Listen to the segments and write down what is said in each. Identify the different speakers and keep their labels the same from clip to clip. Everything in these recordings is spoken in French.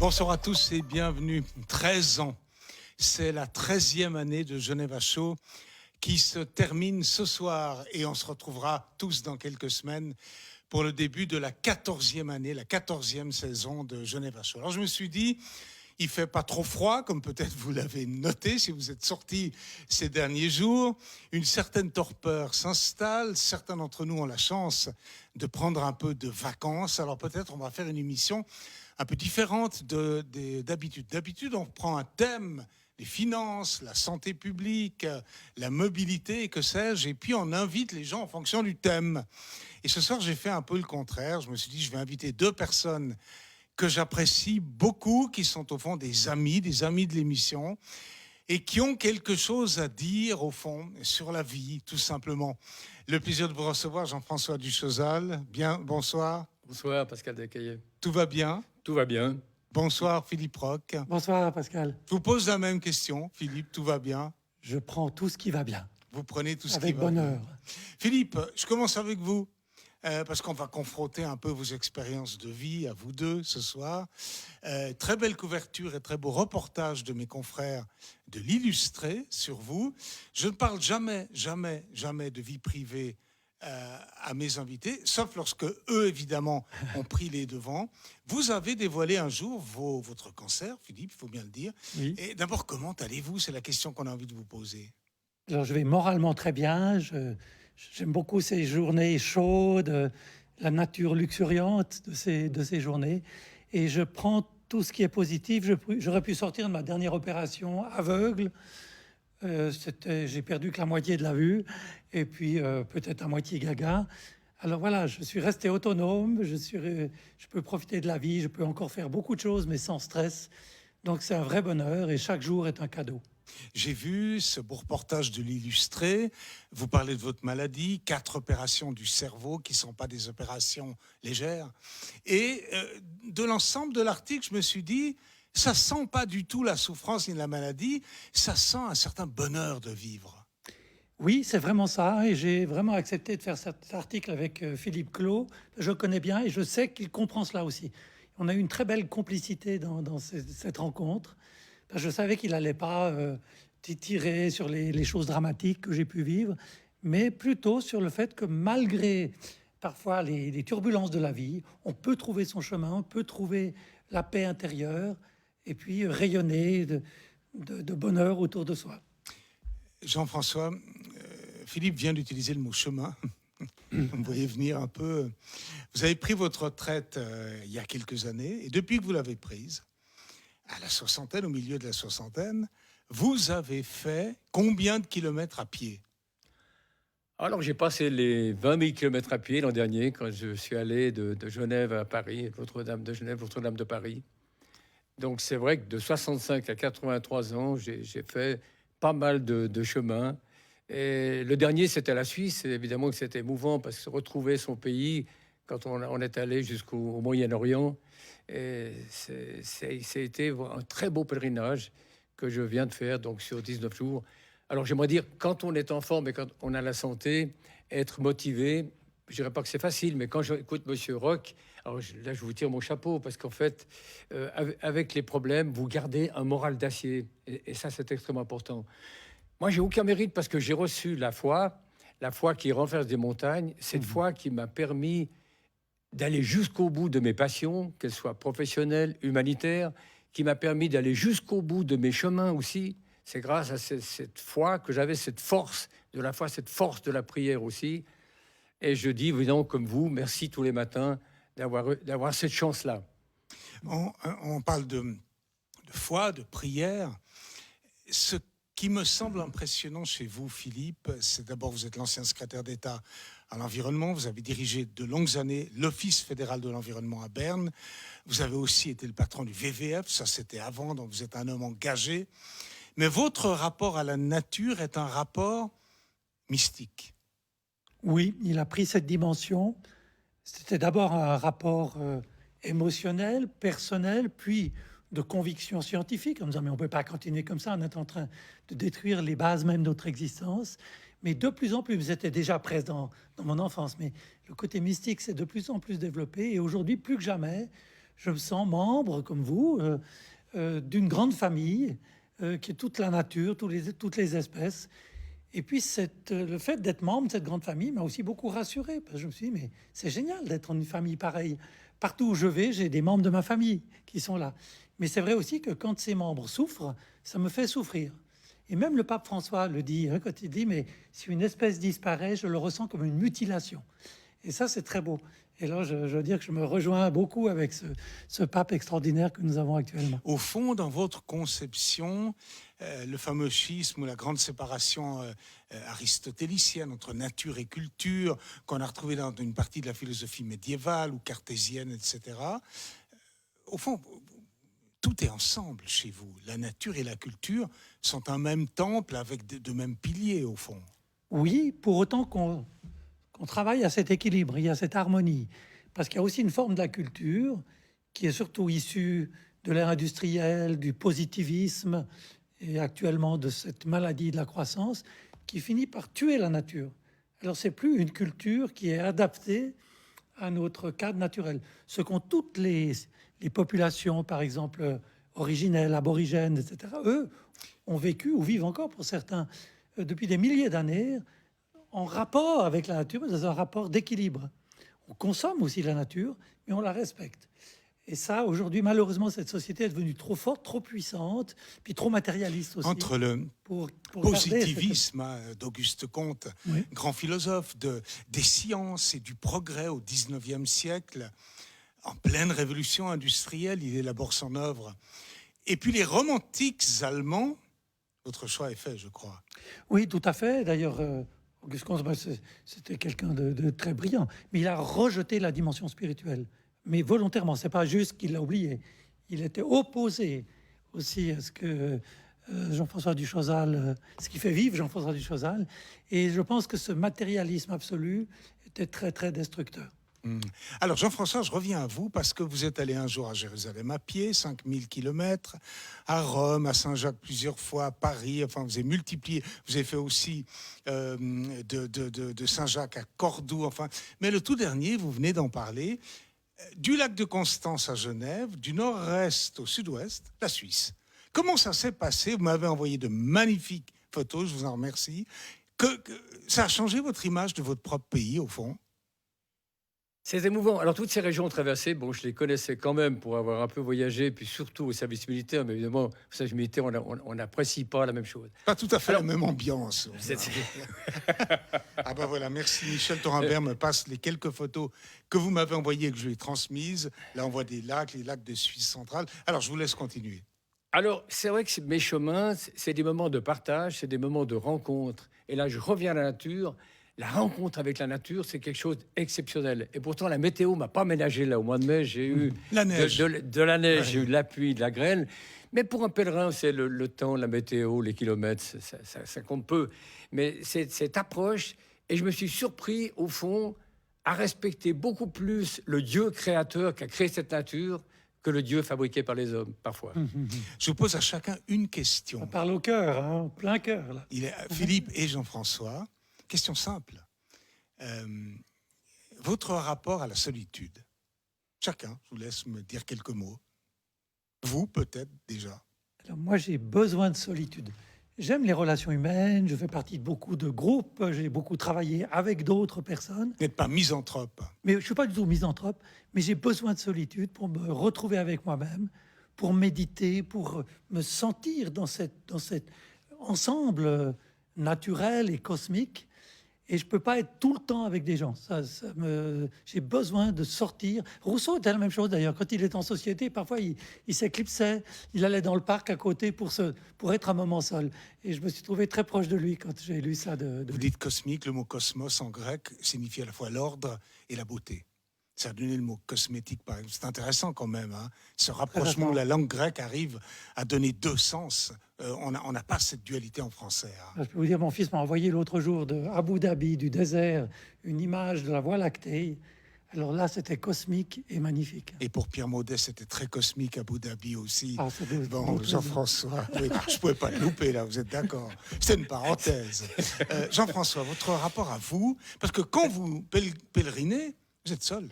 Speaker 1: Bonsoir à tous et bienvenue. 13 ans, c'est la 13e année de Genève à chaud qui se termine ce soir et on se retrouvera tous dans quelques semaines pour le début de la 14e année, la 14e saison de Genève à chaud. Alors je me suis dit, il fait pas trop froid, comme peut-être vous l'avez noté si vous êtes sortis ces derniers jours. Une certaine torpeur s'installe. Certains d'entre nous ont la chance de prendre un peu de vacances. Alors peut-être on va faire une émission un peu différente d'habitude. D'habitude, on prend un thème, les finances, la santé publique, la mobilité, et que sais-je, et puis on invite les gens en fonction du thème. Et ce soir, j'ai fait un peu le contraire. Je me suis dit, je vais inviter deux personnes que j'apprécie beaucoup, qui sont au fond des amis de l'émission, et qui ont quelque chose à dire, au fond, sur la vie, tout simplement. Le plaisir de vous recevoir, Jean-François Duchosal. Bien, bonsoir.
Speaker 2: Bonsoir, Pascal Decaillé.
Speaker 1: Tout va bien?
Speaker 2: Tout va bien.
Speaker 1: Bonsoir, Philippe Roch.
Speaker 3: Bonsoir, Pascal.
Speaker 1: Je vous pose la même question, Philippe, tout va bien?
Speaker 3: Je prends tout ce qui va bien.
Speaker 1: Vous prenez tout ce qui
Speaker 3: Avec
Speaker 1: va bien.
Speaker 3: bonheur.
Speaker 1: Philippe, je commence avec vous. Parce qu'on va confronter un peu vos expériences de vie à vous deux ce soir. Très belle couverture et très beau reportage de mes confrères de l'Illustré sur vous. Je ne parle jamais de vie privée à mes invités, sauf lorsque eux, évidemment, ont pris les devants. Vous avez dévoilé un jour votre cancer, Philippe, il faut bien le dire.
Speaker 3: Oui.
Speaker 1: Et d'abord, comment allez-vous? C'est la question qu'on a envie de vous poser.
Speaker 3: Alors, je vais moralement très bien. J'aime beaucoup ces journées chaudes, la nature luxuriante de ces journées. Et je prends tout ce qui est positif. J'aurais pu sortir de ma dernière opération aveugle. J'ai perdu que la moitié de la vue. Et puis, peut-être à moitié gaga. Alors voilà, je suis resté autonome. Je peux profiter de la vie. Je peux encore faire beaucoup de choses, mais sans stress. Donc, c'est un vrai bonheur. Et chaque jour est un cadeau.
Speaker 1: J'ai vu ce beau reportage de l'Illustré. Vous parlez de votre maladie, 4 opérations du cerveau qui ne sont pas des opérations légères. Et de l'ensemble de l'article, je me suis dit, ça ne sent pas du tout la souffrance ni la maladie, ça sent un certain bonheur de vivre.
Speaker 3: Oui, c'est vraiment ça. Et j'ai vraiment accepté de faire cet article avec Philippe Clos. Je le connais bien et je sais qu'il comprend cela aussi. On a eu une très belle complicité dans cette rencontre. Je savais qu'il n'allait pas tirer sur les choses dramatiques que j'ai pu vivre, mais plutôt sur le fait que malgré parfois les turbulences de la vie, on peut trouver son chemin, on peut trouver la paix intérieure et puis rayonner de bonheur autour de soi.
Speaker 1: Jean-François, Philippe vient d'utiliser le mot chemin. Vous voyez venir un peu. Vous avez pris votre retraite il y a quelques années, et depuis que vous l'avez prise, à la soixantaine, au milieu de la soixantaine, vous avez fait combien de kilomètres à pied?
Speaker 2: Alors, j'ai passé les 20 000 km à pied l'an dernier quand je suis allé de Genève à Paris, Notre-Dame de Genève, Notre-Dame de Paris. Donc, c'est vrai que de 65 à 83 ans, j'ai fait pas mal de chemin. Et le dernier, c'était la Suisse. Et évidemment que c'était émouvant parce que retrouver son pays quand on est allé jusqu'au Moyen-Orient, et ça a été un très beau pèlerinage que je viens de faire donc sur 19 jours. Alors j'aimerais dire, quand on est en forme et quand on a la santé, être motivé, je dirais pas que c'est facile, mais quand j'écoute Monsieur Roch, alors là je vous tire mon chapeau parce qu'en fait, avec les problèmes, vous gardez un moral d'acier et ça c'est extrêmement important. Moi j'ai aucun mérite parce que j'ai reçu la foi qui renverse des montagnes, cette foi qui m'a permis d'aller jusqu'au bout de mes passions, qu'elles soient professionnelles, humanitaires, qui m'a permis d'aller jusqu'au bout de mes chemins aussi. C'est grâce à cette foi que j'avais cette force de la foi, cette force de la prière aussi. Et je dis, évidemment, comme vous, merci tous les matins d'avoir cette chance-là.
Speaker 1: On parle de foi, de prière. Ce qui me semble impressionnant chez vous, Philippe, c'est d'abord, vous êtes l'ancien secrétaire d'État à l'environnement, vous avez dirigé de longues années l'Office fédéral de l'environnement à Berne, vous avez aussi été le patron du WWF, ça c'était avant, donc vous êtes un homme engagé, mais votre rapport à la nature est un rapport mystique.
Speaker 3: Oui, il a pris cette dimension. C'était d'abord un rapport émotionnel, personnel, puis de conviction scientifique, en disant mais on ne peut pas continuer comme ça, on est en train de détruire les bases même de notre existence. Mais de plus en plus, c'était déjà présent dans mon enfance, mais le côté mystique s'est de plus en plus développé. Et aujourd'hui, plus que jamais, Je me sens membre, comme vous, d'une grande famille qui est toute la nature, toutes les espèces. Et puis, le fait d'être membre de cette grande famille m'a aussi beaucoup rassuré. Parce que je me suis dit, mais c'est génial d'être en une famille pareille. Partout où je vais, j'ai des membres de ma famille qui sont là. Mais c'est vrai aussi que quand ces membres souffrent, ça me fait souffrir. Et même le pape François le dit, hein, quand il dit, mais si une espèce disparaît, je le ressens comme une mutilation. Et ça, c'est très beau. Et là, je veux dire que je me rejoins beaucoup avec ce pape extraordinaire que nous avons actuellement.
Speaker 1: Au fond, dans votre conception, le fameux schisme ou la grande séparation aristotélicienne entre nature et culture, qu'on a retrouvé dans une partie de la philosophie médiévale ou cartésienne, etc., au fond, tout est ensemble chez vous. La nature et la culture sont un même temple avec de mêmes piliers, au fond.
Speaker 3: Oui, pour autant qu'on travaille à cet équilibre, il y a cette harmonie. Parce qu'il y a aussi une forme de la culture qui est surtout issue de l'ère industrielle, du positivisme et actuellement de cette maladie de la croissance qui finit par tuer la nature. Alors c'est plus une culture qui est adaptée à notre cadre naturel. Ce qu'ont toutes les populations, par exemple, originelles, aborigènes, etc., eux ont vécu ou vivent encore pour certains depuis des milliers d'années en rapport avec la nature, mais dans un rapport d'équilibre. On consomme aussi la nature, mais on la respecte. Et ça, aujourd'hui, malheureusement, cette société est devenue trop forte, trop puissante, puis trop matérialiste aussi.
Speaker 1: Entre le
Speaker 3: pour
Speaker 1: positivisme d'Auguste Comte,
Speaker 3: oui.
Speaker 1: grand philosophe des sciences et du progrès au XIXe siècle, en pleine révolution industrielle, il élabore son œuvre. Et puis les romantiques allemands, votre choix est fait, je crois.
Speaker 3: Oui, tout à fait. D'ailleurs, Auguste Comte, c'était quelqu'un de très brillant, mais il a rejeté la dimension spirituelle. Mais volontairement, c'est pas juste qu'il l'a oublié. Il était opposé aussi à ce que Jean-François du Chausal, ce qui fait vivre Jean-François du Chausal. Et je pense que ce matérialisme absolu était très, très destructeur.
Speaker 1: Alors Jean-François, je reviens à vous parce que vous êtes allé un jour à Jérusalem à pied, 5000 km, à Rome, à Saint-Jacques plusieurs fois, à Paris, enfin vous avez multiplié, vous avez fait aussi de Saint-Jacques à Cordoue, enfin. Mais le tout dernier, vous venez d'en parler, du lac de Constance à Genève, du nord-est au sud-ouest, la Suisse. Comment ça s'est passé? Vous m'avez envoyé de magnifiques photos, je vous en remercie. Ça a changé votre image de votre propre pays, au fond?
Speaker 2: C'est émouvant. Alors, toutes ces régions traversées, bon, je les connaissais quand même pour avoir un peu voyagé, puis surtout au service militaire. Mais évidemment, au service militaire, on n'apprécie pas la même chose.
Speaker 1: Pas tout à fait la même ambiance.
Speaker 2: C'est-
Speaker 1: Ah ben voilà, merci. Michel Thorenberg me passe les quelques photos que vous m'avez envoyées et que je lui ai transmises. Là, on voit des lacs, les lacs de Suisse centrale. Alors, je vous laisse continuer.
Speaker 2: Alors, c'est vrai que mes chemins, c'est des moments de partage, c'est des moments de rencontre. Et là, je reviens à la nature. La rencontre avec la nature, c'est quelque chose d'exceptionnel. Et pourtant, la météo m'a pas ménagé là. Au mois de mai, j'ai eu
Speaker 1: La neige.
Speaker 2: de la neige,
Speaker 1: Ouais.
Speaker 2: j'ai eu de la pluie, de la grêle. Mais pour un pèlerin, c'est le temps, la météo, les kilomètres, ça compte peu. Mais c'est cette approche, et je me suis surpris, au fond, à respecter beaucoup plus le Dieu créateur qui a créé cette nature que le Dieu fabriqué par les hommes, parfois.
Speaker 1: Je vous pose à chacun une
Speaker 3: On
Speaker 1: question.
Speaker 3: parle au cœur, hein, plein cœur. Là.
Speaker 1: Il est Philippe et Jean-François. Question simple. Votre rapport à la solitude. Chacun, je vous laisse me dire quelques mots. Vous, peut-être, déjà.
Speaker 3: Alors moi, j'ai besoin de solitude. J'aime les relations humaines, je fais partie de beaucoup de groupes, j'ai beaucoup travaillé avec d'autres personnes,
Speaker 1: Vous n'êtes pas misanthrope.
Speaker 3: mais je ne suis pas du tout misanthrope, mais j'ai besoin de solitude pour me retrouver avec moi-même, pour méditer, pour me sentir dans cet ensemble naturel et cosmique. Et je ne peux pas être tout le temps avec des gens. J'ai besoin de sortir. Rousseau était la même chose d'ailleurs. Quand il était en société, parfois il s'éclipsait. Il allait dans le parc à côté pour être un moment seul. Et je me suis trouvé très proche de lui quand j'ai lu ça.
Speaker 1: Vous dites cosmique, le mot cosmos en grec signifie à la fois l'ordre et la beauté. Ça a donné le mot cosmétique, par exemple. C'est intéressant quand même. Hein. Ce rapprochement où la langue grecque arrive à donner deux sens. On n'a pas cette dualité en français. Hein.
Speaker 3: Je peux vous dire, mon fils m'a envoyé l'autre jour de Abu Dhabi, du désert, une image de la Voie lactée. Alors là, c'était cosmique et magnifique.
Speaker 1: Et pour Pierre Maudet, c'était très cosmique, Abu Dhabi aussi.
Speaker 3: Ah, ça doit-
Speaker 1: Bon, Jean-François, oui, je ne pouvais pas le louper là, vous êtes d'accord. C'est une parenthèse. Jean-François, votre rapport à vous, parce que quand vous pèlerinez, vous êtes seul.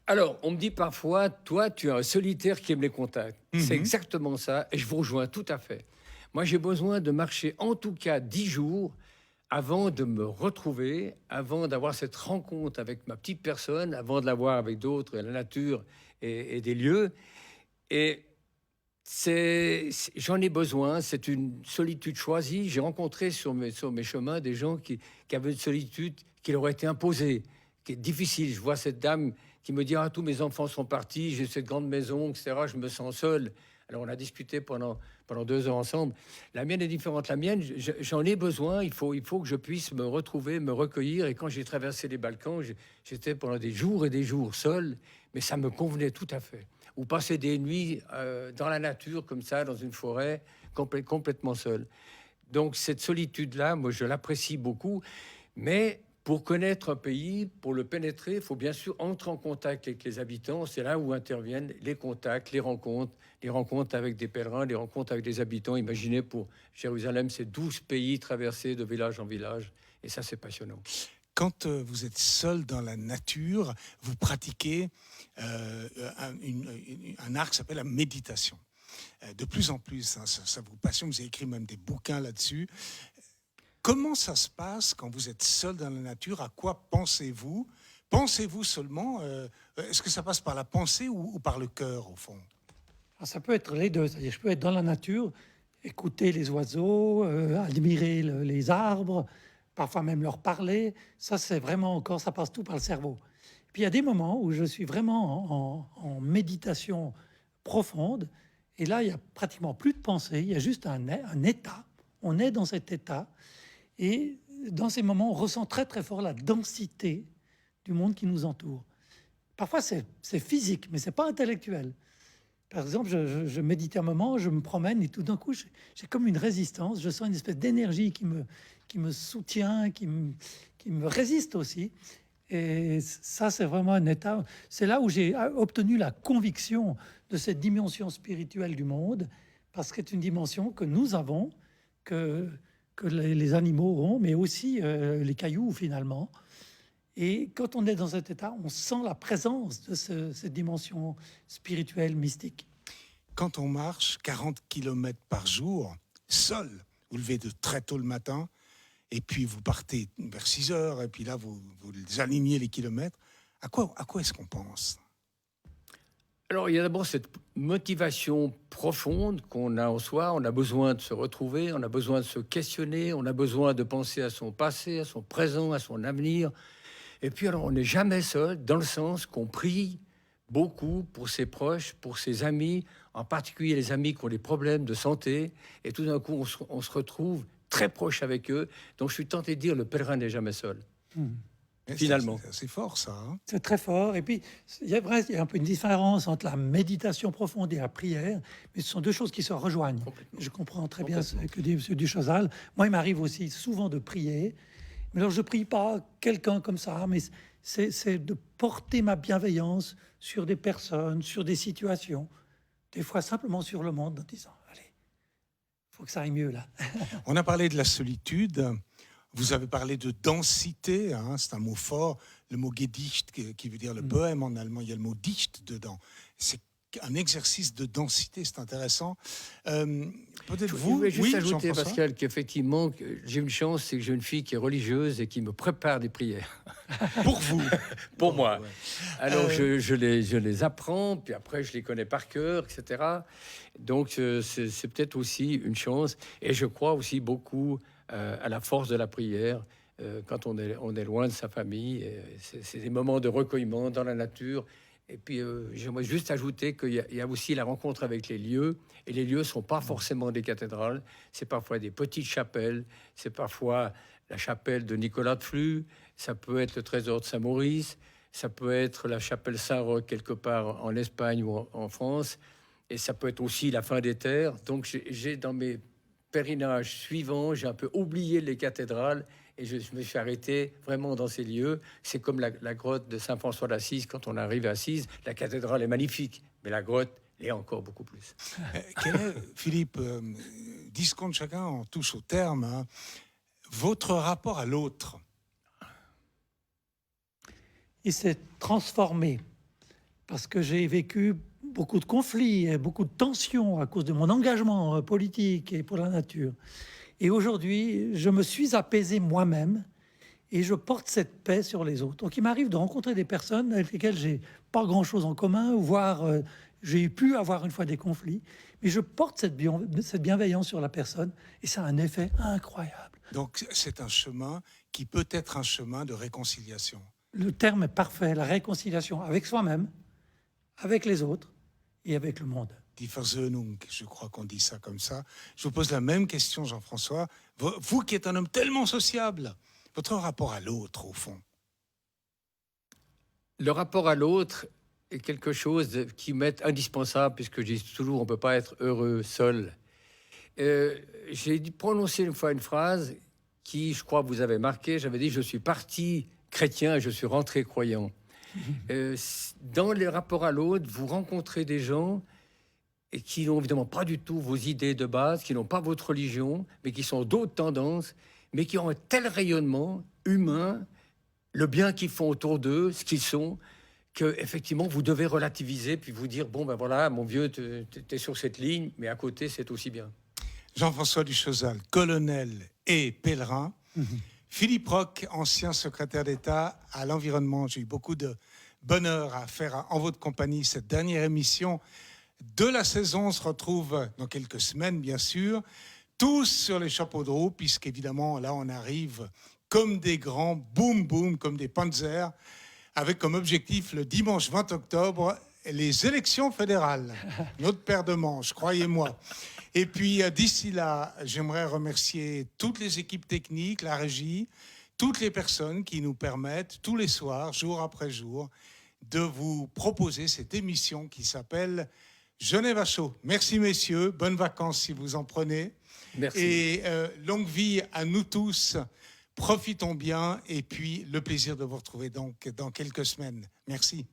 Speaker 2: Alors, on me dit parfois, toi, tu es un solitaire qui aime les contacts. C'est exactement ça, et je vous rejoins tout à fait. Moi, j'ai besoin de marcher en tout cas 10 jours avant de me retrouver, avant d'avoir cette rencontre avec ma petite personne, avant de l'avoir avec d'autres, et la nature et des lieux. Et j'en ai besoin, c'est une solitude choisie. J'ai rencontré sur mes chemins des gens qui avaient une solitude qui leur a été imposée, qui est difficile. Je vois cette dame qui me dit « Ah, tous mes enfants sont partis, j'ai cette grande maison, etc. Je me sens seul. » Alors, on a discuté pendant 2 heures ensemble. La mienne est différente. La mienne, j'en ai besoin. Il faut que je puisse me retrouver, me recueillir. Et quand j'ai traversé les Balkans, j'étais pendant des jours et des jours seul. Mais ça me convenait tout à fait. Ou passer des nuits dans la nature, comme ça, dans une forêt, complètement seul. Donc, cette solitude-là, moi, je l'apprécie beaucoup. Mais pour connaître un pays, pour le pénétrer, il faut bien sûr entrer en contact avec les habitants. C'est là où interviennent les contacts, les rencontres avec des pèlerins, les rencontres avec des habitants. Imaginez, pour Jérusalem, c'est 12 pays traversés de village en village. Et ça, c'est passionnant.
Speaker 1: Quand vous êtes seul dans la nature, vous pratiquez un art qui s'appelle la méditation. De plus en plus, hein, ça vous passionne, vous avez écrit même des bouquins là-dessus. Comment ça se passe quand vous êtes seul dans la nature? À quoi pensez-vous? Pensez-vous seulement est-ce que ça passe par la pensée ou par le cœur, au fond?
Speaker 3: Alors, ça peut être les deux. C'est-à-dire, je peux être dans la nature, écouter les oiseaux, admirer les arbres, parfois même leur parler. Ça, c'est vraiment encore, ça passe tout par le cerveau. Puis il y a des moments où je suis vraiment en méditation profonde. Et là, il n'y a pratiquement plus de pensée. Il y a juste un état. On est dans cet état. Et dans ces moments, on ressent très, très fort la densité du monde qui nous entoure. Parfois, c'est physique, mais ce n'est pas intellectuel. Par exemple, je médite un moment, je me promène et tout d'un coup, j'ai comme une résistance. Je sens une espèce d'énergie qui me soutient, qui me résiste aussi. Et ça, c'est vraiment un état. C'est là où j'ai obtenu la conviction de cette dimension spirituelle du monde, parce que c'est une dimension que nous avons, que les animaux ont, mais aussi les cailloux, finalement. Et quand on est dans cet état, on sent la présence de cette dimension spirituelle, mystique.
Speaker 1: Quand on marche 40 km par jour, seul, vous levez de très tôt le matin, et puis vous partez vers 6 heures, et puis là, vous alignez les kilomètres, à quoi est-ce qu'on pense?
Speaker 2: Alors, il y a d'abord cette motivation profonde qu'on a en soi. On a besoin de se retrouver, on a besoin de se questionner, on a besoin de penser à son passé, à son présent, à son avenir. Et puis, alors, on n'est jamais seul, dans le sens qu'on prie beaucoup pour ses proches, pour ses amis, en particulier les amis qui ont des problèmes de santé. Et tout d'un coup, on se retrouve très proche avec eux. Donc, je suis tenté de dire, le pèlerin n'est jamais seul. Finalement.
Speaker 1: C'est fort, ça. Hein?
Speaker 3: C'est très fort. Et puis, il y a un peu une différence entre la méditation profonde et la prière, mais ce sont deux choses qui se rejoignent. Je comprends très bien ce que dit M. Duchosal. Moi, il m'arrive aussi souvent de prier. Mais alors, je ne prie pas quelqu'un comme ça, mais c'est de porter ma bienveillance sur des personnes, sur des situations, des fois simplement sur le monde, en disant, allez, il faut que ça aille mieux là.
Speaker 1: On a parlé de la solitude, vous avez parlé de densité, hein, c'est un mot fort, le mot Gedicht qui veut dire le poème en allemand, il y a le mot Dicht dedans. C'est un exercice de densité, c'est intéressant. Peut-être vous,
Speaker 2: je voulais juste ajouter,
Speaker 1: Jean-François,
Speaker 2: Pascal, qu'effectivement, j'ai une chance, c'est que j'ai une fille qui est religieuse et qui me prépare des prières.
Speaker 1: Pour vous.
Speaker 2: Pour moi.
Speaker 1: Ouais.
Speaker 2: Alors, je les apprends, puis après, je les connais par cœur, etc. Donc, c'est peut-être aussi une chance. Et je crois aussi beaucoup à la force de la prière quand on est loin de sa famille. C'est des moments de recueillement dans la nature. Et puis, j'aimerais juste ajouter qu'il y a aussi la rencontre avec les lieux. Et les lieux ne sont pas forcément des cathédrales. C'est parfois des petites chapelles. C'est parfois la chapelle de Nicolas de Flux. Ça peut être le trésor de Saint-Maurice. Ça peut être la chapelle Saint-Roch, quelque part en Espagne ou en France. Et ça peut être aussi la fin des terres. Donc, j'ai dans mes pèlerinages suivants, j'ai un peu oublié les cathédrales. Et je me suis arrêté vraiment dans ces lieux. C'est comme la grotte de Saint-François d'Assise. Quand on arrive à Assise, la cathédrale est magnifique, mais la grotte est encore beaucoup plus.
Speaker 1: Philippe, 10 secondes chacun, on touche au terme. Hein. Votre rapport à l'autre?
Speaker 3: Il s'est transformé parce que j'ai vécu beaucoup de conflits et beaucoup de tensions à cause de mon engagement politique et pour la nature. Et aujourd'hui, je me suis apaisé moi-même et je porte cette paix sur les autres. Donc il m'arrive de rencontrer des personnes avec lesquelles j'ai pas grand-chose en commun, voire j'ai pu avoir une fois des conflits, mais je porte cette bienveillance sur la personne et ça a un effet incroyable.
Speaker 1: Donc c'est un chemin qui peut être un chemin de réconciliation.
Speaker 3: Le terme est parfait, la réconciliation avec soi-même, avec les autres et avec le monde.
Speaker 1: Die Versöhnung, je crois qu'on dit ça comme ça. Je vous pose la même question, Jean-François. Vous qui êtes un homme tellement sociable, votre rapport à l'autre, au fond.
Speaker 2: Le rapport à l'autre est quelque chose qui m'est indispensable, puisque je dis toujours, on ne peut pas être heureux seul. J'ai prononcé une fois une phrase qui, je crois, vous avez marqué. J'avais dit, je suis parti chrétien et je suis rentré croyant. Dans les rapports à l'autre, vous rencontrez des gens et qui n'ont évidemment pas du tout vos idées de base, qui n'ont pas votre religion, mais qui sont d'autres tendances, mais qui ont un tel rayonnement humain, le bien qu'ils font autour d'eux, ce qu'ils sont, que effectivement vous devez relativiser puis vous dire bon ben voilà mon vieux t'es sur cette ligne, mais à côté c'est aussi bien.
Speaker 1: Jean-François Duchosal, colonel et pèlerin. Philippe Roch, ancien secrétaire d'État à l'environnement. J'ai eu beaucoup de bonheur à faire en votre compagnie cette dernière émission de la saison. On se retrouve dans quelques semaines, bien sûr, tous sur les chapeaux de roue, puisqu'évidemment, là, on arrive comme des grands boum boum, comme des panzers, avec comme objectif le dimanche 20 octobre les élections fédérales. Notre paire de manches, croyez-moi. Et puis, d'ici là, j'aimerais remercier toutes les équipes techniques, la régie, toutes les personnes qui nous permettent, tous les soirs, jour après jour, de vous proposer cette émission qui s'appelle Genève à chaud. Merci, messieurs. Bonnes vacances si vous en prenez.
Speaker 2: Merci.
Speaker 1: Et longue vie à nous tous. Profitons bien. Et puis, le plaisir de vous retrouver donc dans quelques semaines. Merci.